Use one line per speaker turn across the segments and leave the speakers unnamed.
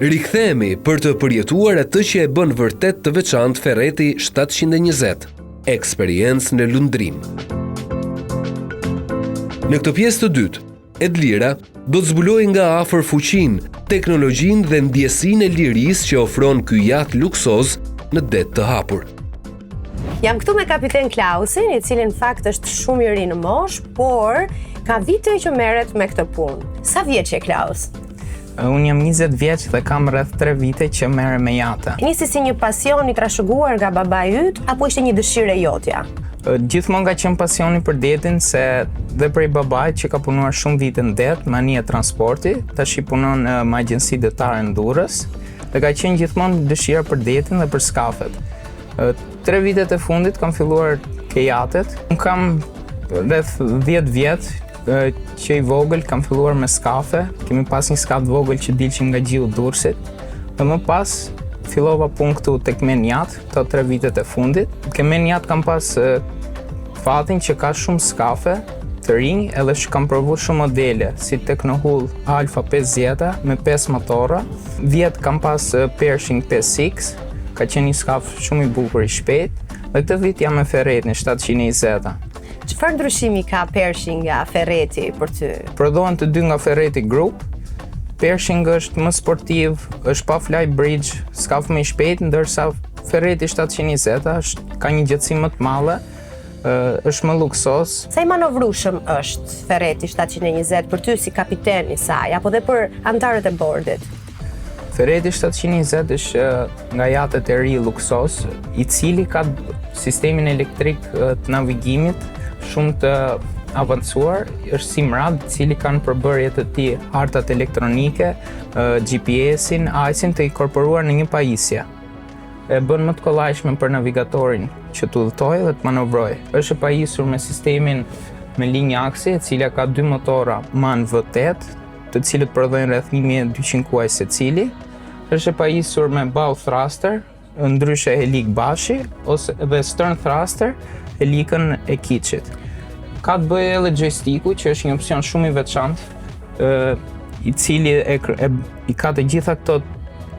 Rikthehemi për të përjetuar atë që e bën vërtet të veçantë Ferreti 720, eksperiencë në lundrim. Në këtë pjesë të dytë, Edlira do të zbulojë nga afër fuqinë, teknologjinë dhe ndjesinë e lirisë që ofron ky jat luksoz në det të hapur.
Jam këtu me kapiten Klausin, i cili në fakt është shumë i ri në moshë, por ka vite që merret me këtë punë. Sa vjeç je Klaus?
Unë jam 20 vjeç dhe kam rreth 3 vite që merrem me jata.
Nisi si një pasion i trashëguar nga babai yt apo ishte një dëshirë e jotja?
Gjithmonë ka qenë pasioni për detin, se dhe prej babait që ka punuar shumë vite në det, mania transporti, tash i punon me agjenci detare në Durrës, dhe ka qenë gjithmonë dëshira për detin dhe për skafet. 3 vitet e fundit kam filluar ke jatet. Unë kam rreth 10 vjet që i vogël kam filluar me skafe. Kemi pas një skaf të vogël që dilshim nga gjiu Durrësit. Dhe më pas fillova punë këtu tek Menjat, këto 3 vitet e fundit. Ke Menjat kam pas fatin që ka shumë skafe të rinj, edhe që kam provu shumë modele, si Technohull Alfa 50 me 5 motora. 10 kam pas Pershing 5X, ka qenë një skaf shumë i bukur i shpejt. Dhe këtë vit jam me Ferretin 720.
Çfarë ndryshimi ka Pershing nga Ferreti për ty?
Prodhohen të dy nga Ferreti Group. Pershing është më sportiv, është pa fly bridge, skaf më i shpejt, ndërsa Ferreti 720 ka një gjatësi më të madhe, është më luksos.
Sa i manovrueshëm është Ferreti 720 për ty si kapiten i saj, apo dhe për anëtarët e bordit?
Ferreti 720 është nga jatet e ri luksos, i cili ka sistemin elektrik të navigimit shumë të avancuar, është si mrad, i cili kanë përbërje të tij hartat elektronike, GPS-in, AIS-in të inkorporuar në një pajisje. E bën më të kollajshme për navigatorin që të udhëtojë dhe të manovrojë. Është e pajisur me sistemin me linjë aksi, e cila ka 2 motora MAN V8, të cilët prodhojnë rreth 1200 kuaj secili. Është e pajisur me bow thruster, ndryshe helik bashi, ose dhe stern thruster, helikën e kiçit. Ka të bëjë edhe joystiku, që është një opsion shumë i veçantë, i cili i ka të gjitha këto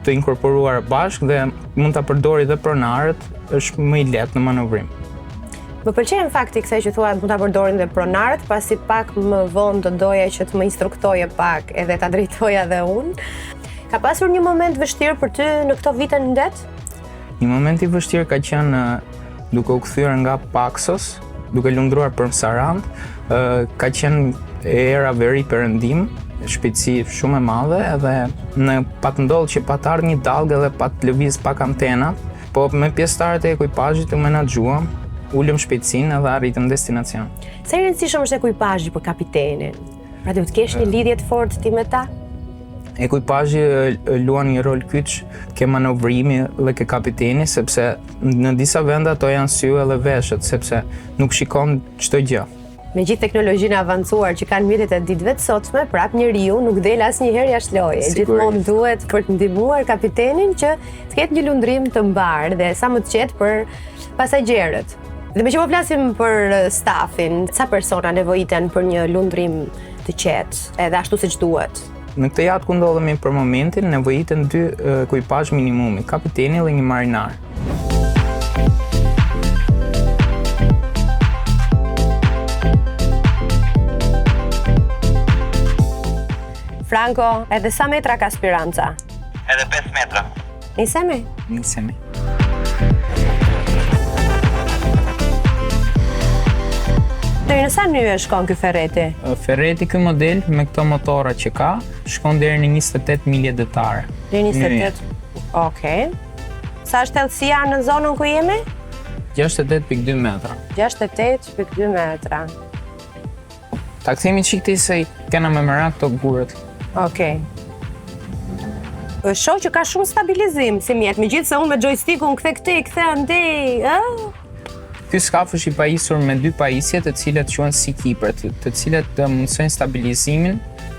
të inkorporuar bashkë dhe mund ta përdori dhe pronarët, është më i lehtë në manovrim.
Më pëlqen fakti kësaj që thua mund ta përdorin dhe pronarët, pasi pak më vonë do doja që të më instruktoje pak edhe ta drejtoja dhe unë. Ka pasur një moment vështirë për ty në këto vite në det?
Një moment i vështirë ka qenë duke u kthyer nga Paxos, duke lundruar për Sarand, ka qenë era veri perëndim, shpejtësi shumë e madhe, edhe në pat ndodh që pat ardhur një dallgë dhe pat lëviz pak antena, po me pjesëtarët e ekuipazhit u menaxhuam, ulëm shpejtësinë dhe arritëm destinacion.
Sa i rëndësishëm është ekuipazhi për kapitenin? Pra duhet të kesh një lidhje të fortë ti me ta?
Ekuipazhi luan një rol kyç ke manovrimi dhe ke kapiteni, sepse në disa vende ato janë sy edhe veshët, sepse nuk shikon çdo gjë.
Me gjithë teknologjinë avancuar që kanë mjetet e ditëve të sotme, prap njeriu nuk del asnjëherë jashtë loje. Gjithmonë duhet për të ndihmuar kapitenin që të ketë një lundrim të mbar dhe sa më të qetë për pasagjerët. Dhe me që po flasim për stafin, sa persona nevojiten për një lundrim të qetë, edhe ashtu siç duhet?
Në këtë jatë ku ndodhemi për momentin, nevojiten 2 ekuipazh minimumi, kapiteni dhe një marinar.
Franco, edhe sa metra ka Speranza?
Edhe 5 metra.
Nisemi?
Nisemi.
Deri në sa nyje shkon ky Ferreti?
Ferreti ky model me këto motora që ka, shkon deri në 28 milje detare.
Deri 28. Okej. Sa është thellësia në zonën ku jemi?
68.2 metra.
68.2 metra.
Ta kthemi çikti se kena me merak këto gurët.
Okej. Shoh që ka shumë stabilizim si mjet, megjithëse unë me joystickun kthe këtej, kthe andej,
Ky skaf është i pajisur me 2 pajisje të cilat quhen sea keeper, të cilat mundsojnë stabilizimin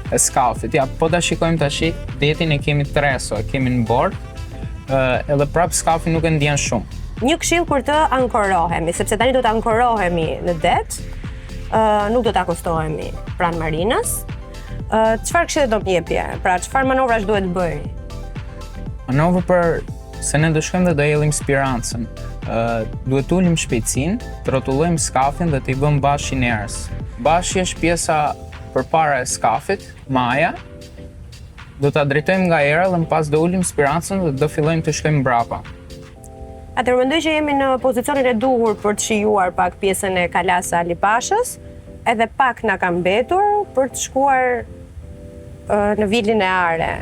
e skafit. Ja, po ta shikojmë tash, detin e kemi 3, so e kemi në bord, edhe prap skafi nuk e ndjen shumë.
Një këshill kur të ankorohemi, sepse tani do të ankorohemi në det, nuk do të akostohemi pranë marinës. Çfarë këshilli do më jepje? Pra çfarë manovrash duhet bëj?
Manovër se ne do shkojmë dhe do jellim spirancën. Duhet ulim shpejtësinë, të rrotullojmë skafin dhe t'i vëmë bashin erës. Bashi është pjesa përpara e skafit, maja. Do ta drejtojmë nga era dhe më pas do ulim spirancën dhe do fillojmë të shkojmë mbrapa.
Atëherë mendoj që jemi në pozicionin e duhur për të shijuar pak pjesën e Kalasa Lipashës, edhe pak na ka mbetur për të shkuar në vilin e Are.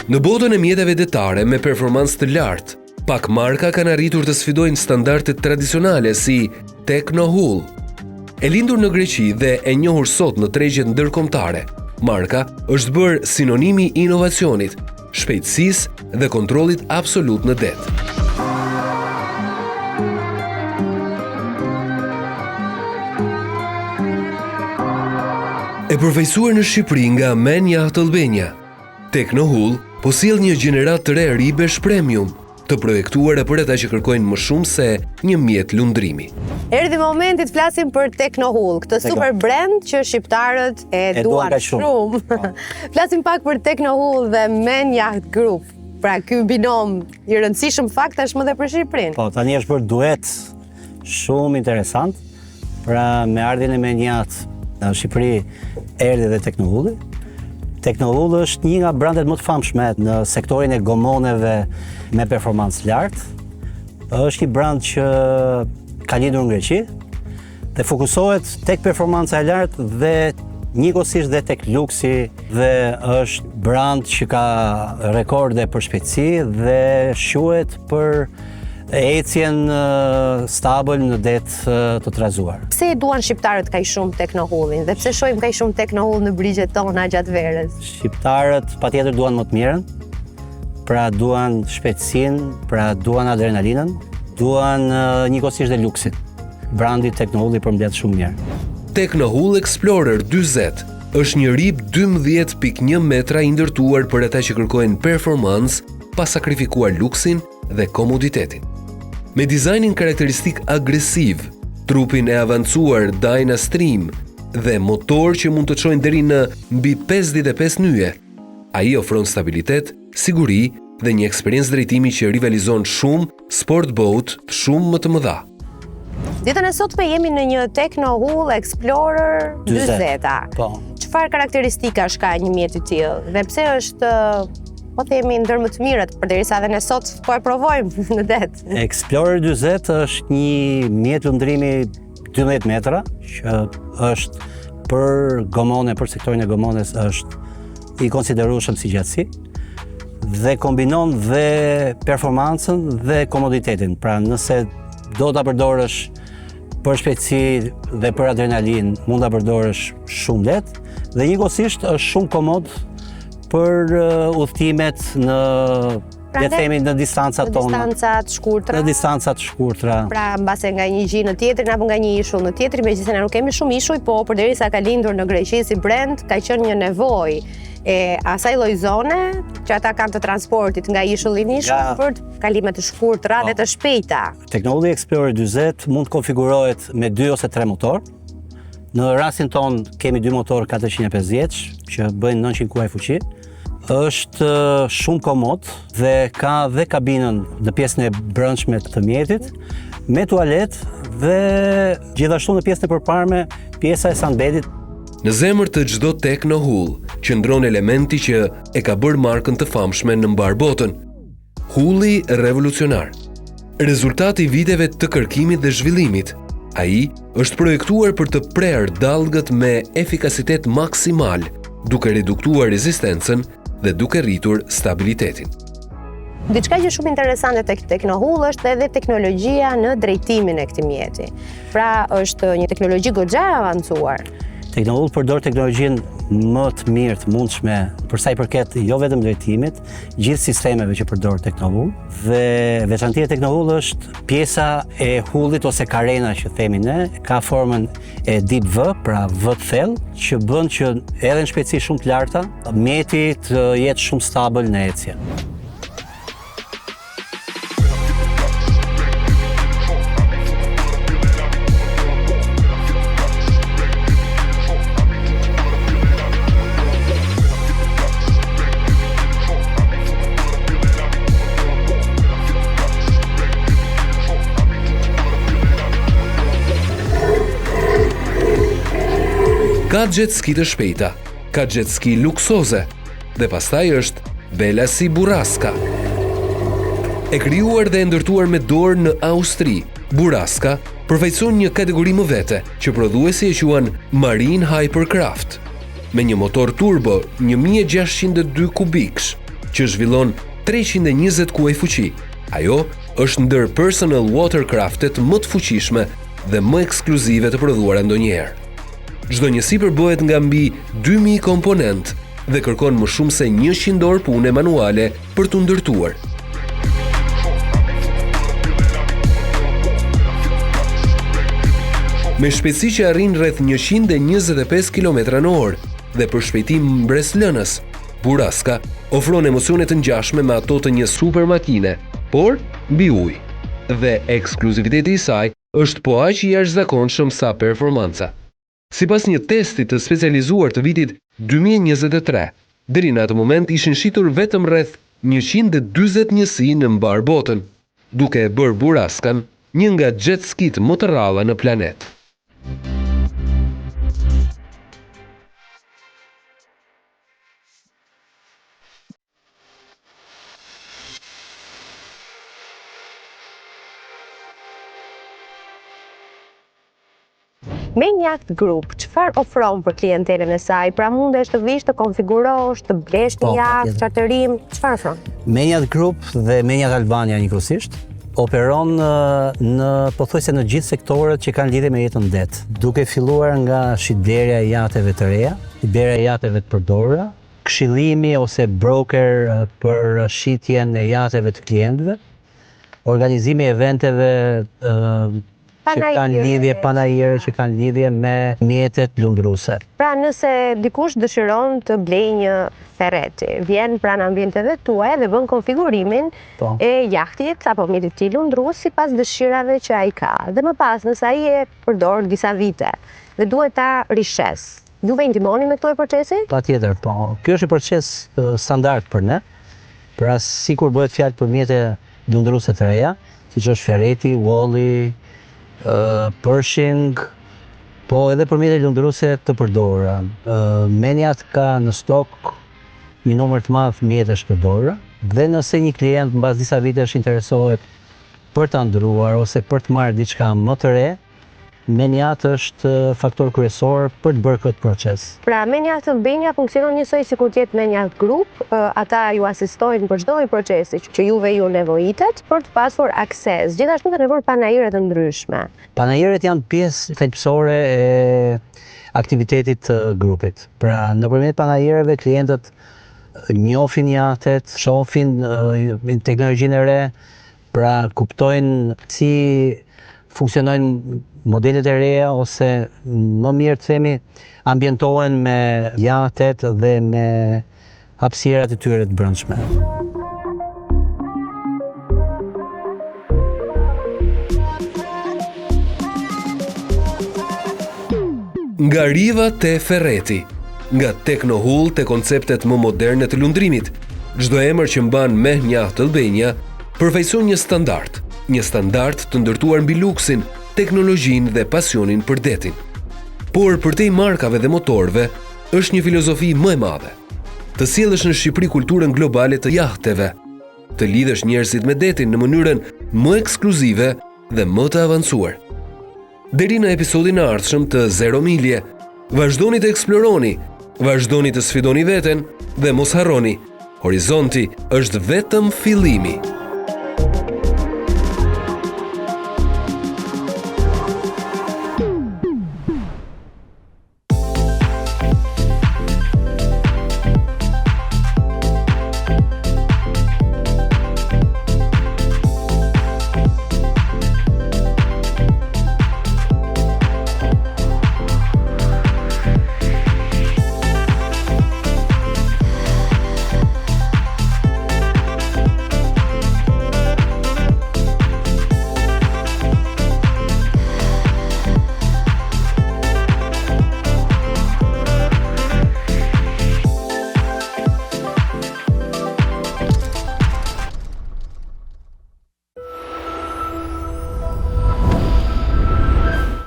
Në botën e mjeteve detare me performancë të lartë, pak marka kanë arritur të sfidojnë standardet tradicionale si Teknohull. E lindur në Greqi dhe e njohur sot në tregjet ndërkombëtare, marka është bërë sinonimi i inovacionit, shpejtësisë dhe kontrollit absolut në det. E përfaqësuar në Shqipëri nga Menja Albania, Teknohull po sjell një gjenerat të re ribesh premium, të projektuara për ata që kërkojnë më shumë se një mjet lundrimi.
Erdhi momenti të flasim për Teknohull, këtë super brand që shqiptarët e duan shumë. Flasim pak për Teknohull dhe Men Yacht Group. Pra ky binom i rëndësishëm fakt tashmë dhe për Shqipërinë.
Po, tani është bërë duet shumë interesant. Pra me ardhjen e Men Yacht në Shqipëri erdhi dhe Teknohulli. Teknohull është një nga brandet më të famshme në sektorin e gomoneve me performancë lartë. Është një brand që ka lindur në Greqi dhe fokusohet tek performanca e lartë dhe njëkohësisht dhe tek luksi, dhe është brand që ka rekorde për shpejtësi dhe shuhet për ecjen stabil në det të trazuar.
Pse e duan shqiptarët kaq shumë Teknohullin dhe pse shohim kaq shumë Teknohull në brigjet tona gjatë verës?
Shqiptarët patjetër duan më të mirën, pra duan shpejtësinë, pra duan adrenalinën, duan njëkohësisht dhe luksin. Brandi Teknohulli përmbledh shumë mirë.
Teknohull Explorer 40 është një rip 12.1 metra i ndërtuar për ata që kërkojnë performancë pa sakrifikuar luksin dhe komoditetin. Me dizajnin karakteristik agresiv, trupin e avancuar Dynastream dhe motor që mund të çojnë deri në mbi 55 nyje, ai ofron stabilitet, siguri dhe një eksperiencë drejtimi që rivalizon shumë sportboat shumë më të mëdha.
Ditën e sotme jemi në një Teknohull Explorer 40.
Po.
Çfarë karakteristikash ka një mjet i tillë dhe pse është po themi ndër më të mirët, përderisa edhe ne sot po e provojmë në det.
Explorer 40 është një mjet lundrimi 12 metra, që është për gomone, për sektorin e gomones është i konsiderueshëm si gjatësi dhe kombinon dhe performancën dhe komoditetin. Pra nëse do ta përdorësh për shpejtësi dhe për adrenalin, mund ta përdorësh shumë lehtë dhe njëkohësisht është shumë komod për udhëtimet në le të themi në distancat tona.
Në distancat shkurtra.
Në distancat shkurtra.
Pra mbase nga një gjë në tjetrin apo nga një ishull në tjetrin, megjithëse ne nuk kemi shumë ishuj, po përderisa ka lindur në Greqi si brand, ka qenë një nevojë e asaj lloj zone që ata kanë të transportit nga ishulli në ishull për kalime të shkurtra dhe të shpejta.
Teknohull Explorer 40 mund të konfigurohet me 2 ose 3 motor. Në rastin ton kemi 2 motor 450 që bëjnë 900 kuaj fuqi. Është shumë komod dhe ka dhe kabinën në pjesën e brendshme të mjetit me tualet dhe gjithashtu në pjesën e përparme pjesa e sunbedit.
Në zemër të çdo Teknohull qëndron elementi që e ka bërë markën të famshme në mbar botën. Hulli revolucionar. Rezultati i viteve të kërkimit dhe zhvillimit. Ai është projektuar për të prerë dallgët me efikasitet maksimal, duke reduktuar rezistencën dhe duke rritur stabilitetin.
Diçka që shumë interesante tek Teknohull është edhe teknologjia në drejtimin e këtij mjeti. Pra është një teknologji goxha e avancuar.
Technohull përdor teknologjinë më të mirë të mundshme për sa i përket jo vetëm drejtimit, gjithë sistemeve që përdor Technohull. Dhe veçantia e Technohull është pjesa e hullit ose karena që themi ne, ka formën e deep V, pra V të thellë, që bën që edhe në shpejtësi shumë të larta, mjeti të jetë shumë stabil në ecje.
Ka jet ski të shpejta, ka jet ski luksoze, dhe pastaj është Velasi Buraska. E krijuar dhe ndërtuar me dorë në Austri, Buraska përfaqëson një kategori më vete që prodhuesi e quajnë Marine Hypercraft, me një motor turbo 1602 kubiksh, që zhvillon 320 kuaj fuqi. Ajo është ndër personal watercraftet më të fuqishme dhe më ekskluzive të prodhuara ndonjëherë. Çdo njësi përbëhet nga mbi 2000 komponent dhe kërkon më shumë se 100 orë pune manuale për t'u ndërtuar. Me shpejtësi që arrin rreth 125 km/h dhe për shpejtim mbreslënës, Buraska ofron emocione të ngjashme me ato të një super makine, por mbi ujë. Dhe ekskluziviteti i saj është po aq i jashtëzakonshëm sa performanca. Sipas një testi të specializuar të vitit 2023, deri në atë moment ishin shitur vetëm rreth 140 njësi në mbar botën, duke e bërë Buraskan një nga jet skit më të rralla në planet.
Maniac Group, çfarë ofron për klientelën e saj? Pra mundesh të vish, të konfigurosh, të blesh një jahtë, charterim, çfarë ofron?
Maniac Group dhe Maniac Albania njëkohësisht operon në pothuajse në gjithë sektorët që kanë lidhje me jetën det, duke filluar nga shitblerja e jateve të reja, shitblerja e jateve të përdorura, këshillimi ose broker për shitjen e jateve të klientëve, organizimi e eventeve që kanë lidhje panajire, që kanë lidhje me mjetet lundruese.
Pra nëse dikush dëshiron të blejë një ferreti, vjen pranë ambienteve tuaja dhe bën konfigurimin e jahtit apo mjetit tij lundrues sipas dëshirave që ai ka. Dhe më pas, nëse ai e përdor disa vite dhe duhet ta rishes, juve i ndihmoni me këto procesi?
Patjetër, po. Ky është një proces standard për ne. Pra sikur bëhet fjalë për mjete lundruese të reja, siç është ferreti, walli, Pershing, po edhe për mjete lundruese të përdorura. Maniac ka në stok një numër të madh mjetesh të përdorura dhe nëse një klient mbas disa vitesh interesohet për ta ndryruar ose për të marrë diçka më të re, Maniac është faktor kryesor për të bërë këtë proces.
Pra Maniac Albania funksionon njësoj sikur të jetë Maniac Group, ata ju asistojnë për çdo procesi që juve ju nevojitet për të pasur akses, gjithashtu kanë nevojë panajire të ndryshme.
Panajiret janë pjesë thelbësore e aktivitetit të grupit. Pra nëpërmjet panajireve klientët njohin jatet, shohin teknologjinë e re, pra kuptojnë si funksionojnë modelet e reja ose më mirë të themi ambientohen me jatet dhe me hapësirat e tyre të brendshme.
Nga riva te ferreti, nga Technohull te konceptet më moderne të lundrimit, çdo emër që mban Maniac Albania përfaqëson një standard të ndërtuar mbi luksin, teknologjinë dhe pasionin për detin. Por përtej markave dhe motorëve, është një filozofi më e madhe. Të sjellësh në Shqipëri kulturën globale të jahteve, të lidhësh njerëzit me detin në mënyrën më ekskluzive dhe më të avancuar. Deri në episodin e ardhshëm të Zero Milje, vazhdoni të eksploroni, vazhdoni të sfidoni veten dhe mos harroni, horizonti është vetëm fillimi.